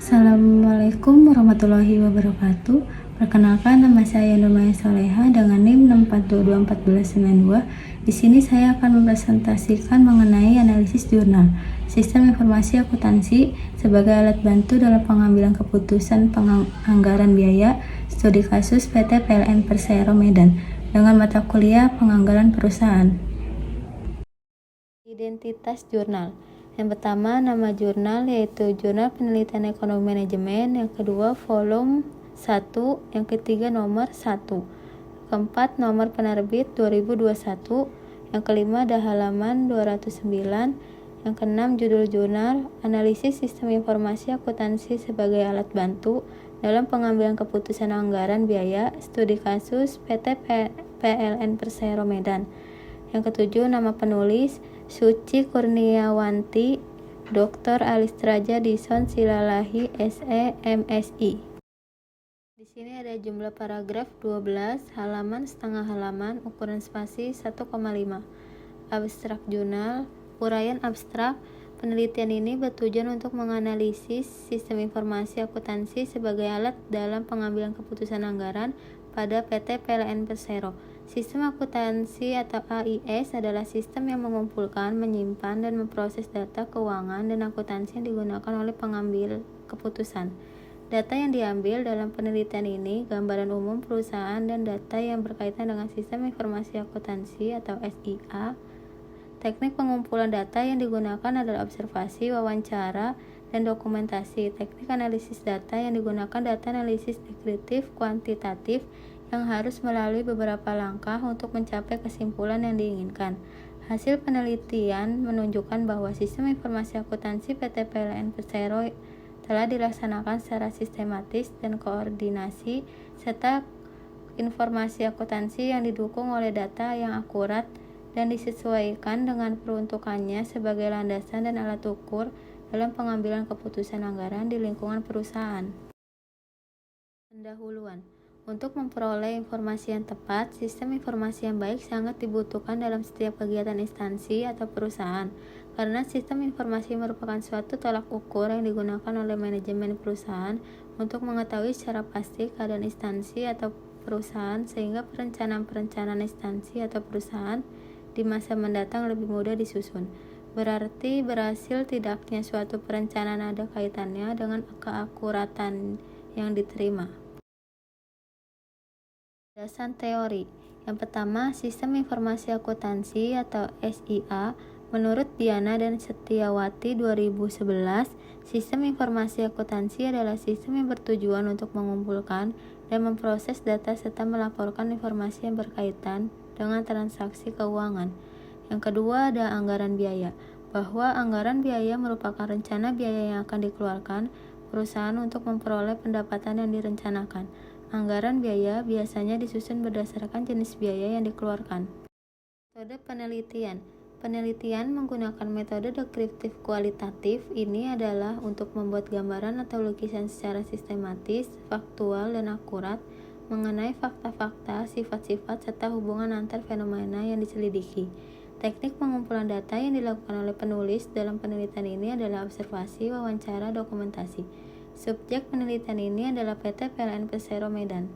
Assalamualaikum warahmatullahi wabarakatuh. Perkenalkan, nama saya Nurmaya Soleha dengan NIM 6422492. Di sini saya akan mempresentasikan mengenai analisis jurnal, sistem informasi akuntansi sebagai alat bantu dalam pengambilan keputusan penganggaran biaya, studi kasus PT PLN Persero Medan dengan mata kuliah penganggaran perusahaan. Identitas jurnal. Yang pertama, nama jurnal yaitu Jurnal Penelitian Ekonomi Manajemen. Yang kedua, volume 1. Yang ketiga, nomor 1. Keempat, nomor penerbit 2021. Yang kelima, ada halaman 209. Yang keenam, judul jurnal, analisis sistem informasi akuntansi sebagai alat bantu dalam pengambilan keputusan anggaran biaya, studi kasus PT PLN Persero Medan. Yang ketujuh, nama penulis Suci Kurniawanti, Dr. Alistraja Dison Silalahi, SE, MSI. Di sini ada jumlah paragraf 12, halaman setengah halaman, ukuran spasi 1,5. Abstrak jurnal. Uraian abstrak. Penelitian ini bertujuan untuk menganalisis sistem informasi akuntansi sebagai alat dalam pengambilan keputusan anggaran pada PT PLN Persero. Sistem akuntansi atau AIS adalah sistem yang mengumpulkan, menyimpan, dan memproses data keuangan dan akuntansi yang digunakan oleh pengambil keputusan. Data yang diambil dalam penelitian ini gambaran umum perusahaan dan data yang berkaitan dengan sistem informasi akuntansi atau SIA. Teknik pengumpulan data yang digunakan adalah observasi, wawancara, dan dokumentasi. Teknik analisis data yang digunakan data analisis deskriptif kuantitatif yang harus melalui beberapa langkah untuk mencapai kesimpulan yang diinginkan. Hasil penelitian menunjukkan bahwa sistem informasi akuntansi PT PLN Persero telah dilaksanakan secara sistematis dan koordinasi, serta informasi akuntansi yang didukung oleh data yang akurat dan disesuaikan dengan peruntukannya sebagai landasan dan alat ukur dalam pengambilan keputusan anggaran di lingkungan perusahaan. Pendahuluan. Untuk memperoleh informasi yang tepat, sistem informasi yang baik sangat dibutuhkan dalam setiap kegiatan instansi atau perusahaan, karena sistem informasi merupakan suatu tolak ukur yang digunakan oleh manajemen perusahaan untuk mengetahui secara pasti keadaan instansi atau perusahaan, sehingga perencanaan instansi atau perusahaan di masa mendatang lebih mudah disusun. Berarti berhasil tidaknya suatu perencanaan ada kaitannya dengan keakuratan yang diterima. Landasan teori. Yang pertama, sistem informasi akuntansi atau SIA. Menurut Diana dan Setiawati 2011, sistem informasi akuntansi adalah sistem yang bertujuan untuk mengumpulkan dan memproses data serta melaporkan informasi yang berkaitan dengan transaksi keuangan. Yang kedua, ada anggaran biaya, bahwa anggaran biaya merupakan rencana biaya yang akan dikeluarkan perusahaan untuk memperoleh pendapatan yang direncanakan. Anggaran biaya biasanya disusun berdasarkan jenis biaya yang dikeluarkan. Metode penelitian. Penelitian menggunakan metode deskriptif kualitatif. Ini adalah untuk membuat gambaran atau lukisan secara sistematis, faktual, dan akurat mengenai fakta-fakta, sifat-sifat, serta hubungan antar fenomena yang diselidiki. Teknik pengumpulan data yang dilakukan oleh penulis dalam penelitian ini adalah observasi, wawancara, dokumentasi. Subjek penelitian ini adalah PT PLN Persero Medan.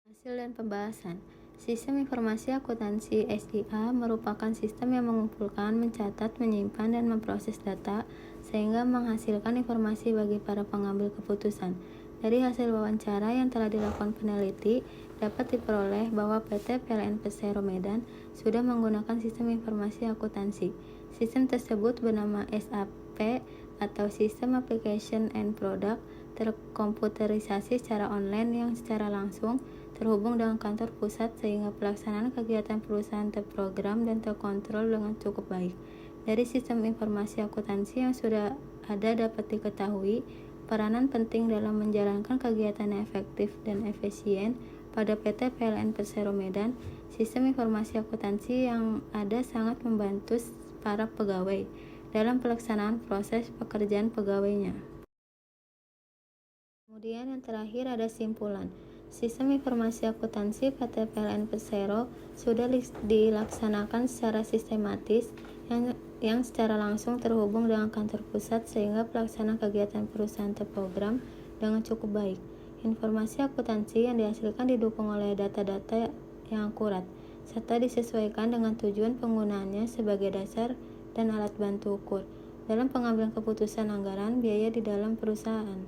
Hasil dan pembahasan. Sistem informasi akuntansi SIA merupakan sistem yang mengumpulkan, mencatat, menyimpan, dan memproses data sehingga menghasilkan informasi bagi para pengambil keputusan. Dari hasil wawancara yang telah dilakukan peneliti, dapat diperoleh bahwa PT PLN Persero Medan sudah menggunakan sistem informasi akuntansi. Sistem tersebut bernama SAP atau System Application and Product, terkomputerisasi secara online yang secara langsung terhubung dengan kantor pusat sehingga pelaksanaan kegiatan perusahaan terprogram dan terkontrol dengan cukup baik. Dari sistem informasi akuntansi yang sudah ada dapat diketahui peranan penting dalam menjalankan kegiatan yang efektif dan efisien pada PT PLN Persero Medan. Sistem informasi akuntansi yang ada sangat membantu para pegawai dalam pelaksanaan proses pekerjaan pegawainya. Kemudian yang terakhir ada simpulan. Sistem informasi akuntansi PT PLN Persero sudah dilaksanakan secara sistematis yang yang secara langsung terhubung dengan kantor pusat sehingga pelaksanaan kegiatan perusahaan terprogram dengan cukup baik. Informasi akuntansi yang dihasilkan didukung oleh data-data yang akurat, serta disesuaikan dengan tujuan penggunaannya sebagai dasar dan alat bantu ukur dalam pengambilan keputusan anggaran biaya di dalam perusahaan.